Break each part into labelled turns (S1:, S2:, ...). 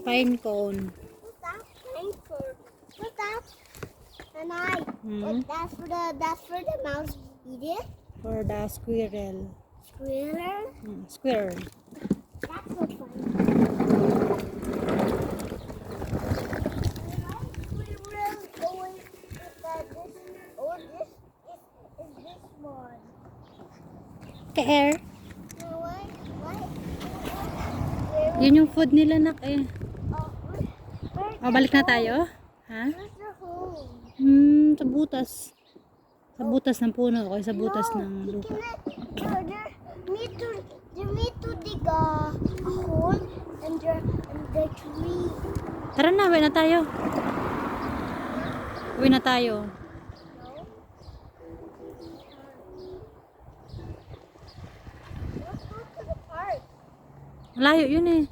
S1: Pine cone.
S2: What's that pine for? What's that? And I. That's for the mouse eat it.
S1: For the squirrel.
S2: Squirrel.
S1: Squirrel.
S2: That's so fun. Squirrel always is that this or this is this one.
S1: Care.
S2: No why?
S1: Yun yung food nila, nak eh.
S2: Where's
S1: Balik na tayo? Ha?
S2: Where's the home?
S1: Sa butas. Sa butas ng puno o sa butas
S2: No,
S1: ng
S2: you
S1: lupa.
S2: cannot. You need to dig a hole under the tree.
S1: Tara na, uwi na tayo. Uwi na tayo.
S2: No. Let's go to the park.
S1: Malayo yun eh.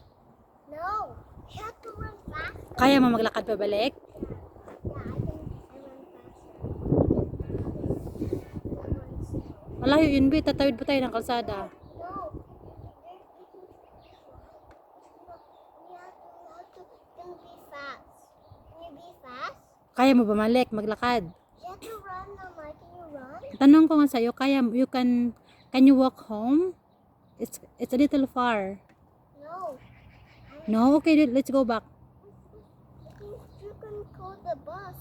S2: No. You have to run fast.
S1: Kaya mo maglakad pabalik?
S2: Yeah, I run faster.
S1: Malayo yun, be. Tatawid pa tayo ng kalsada.
S2: No. You have to be fast. Can you be fast?
S1: Kaya mo bumalik, maglakad?
S2: You have to run, Mama. Can you run?
S1: Tanong ko nga sa'yo, can you walk home? It's a little far.
S2: No.
S1: No? Okay, let's go back.
S2: You can call the bus.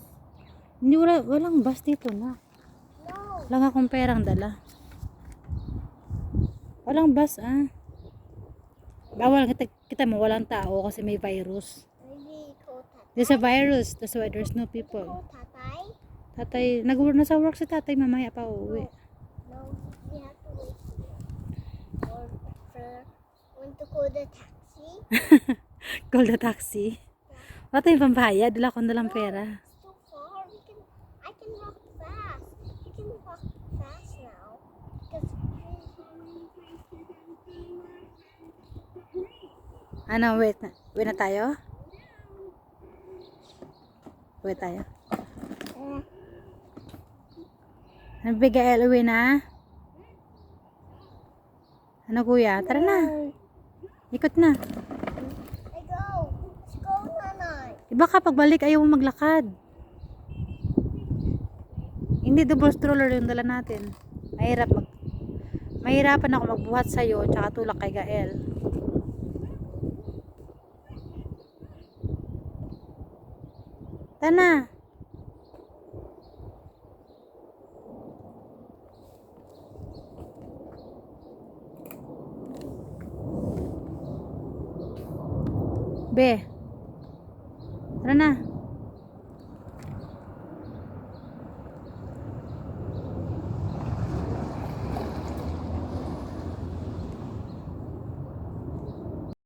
S1: Hindi, walang bus dito na.
S2: No.
S1: Wala nga akong perang dala. Walang bus ah. Bawal kita mo walang tao kasi may virus.
S2: Maybe call Tatay.
S1: There's a virus, that's why there's no people.
S2: Call Tatay.
S1: Tatay, nasa work si tatay, mamaya pa uuwi.
S2: No, we have to wait. Or want to call the taxi.
S1: Call the taxi. Wala tayong pambayad, wala akong dalang pera.
S2: It's too far. I can walk fast. You can walk fast now. Because
S1: Ano, wait na tayo? Wait tayo. Nabigail, uwi na? Ano kuya? Tara na. Ikot na.
S2: I go. Let's go, Nanay.
S1: Iba ka pagbalik ayaw mo maglakad. Hindi double stroller yung dala natin. Mahirapan ako magbuhat sa'yo tsaka tulak kay Gael. Tana. Be. Tara na.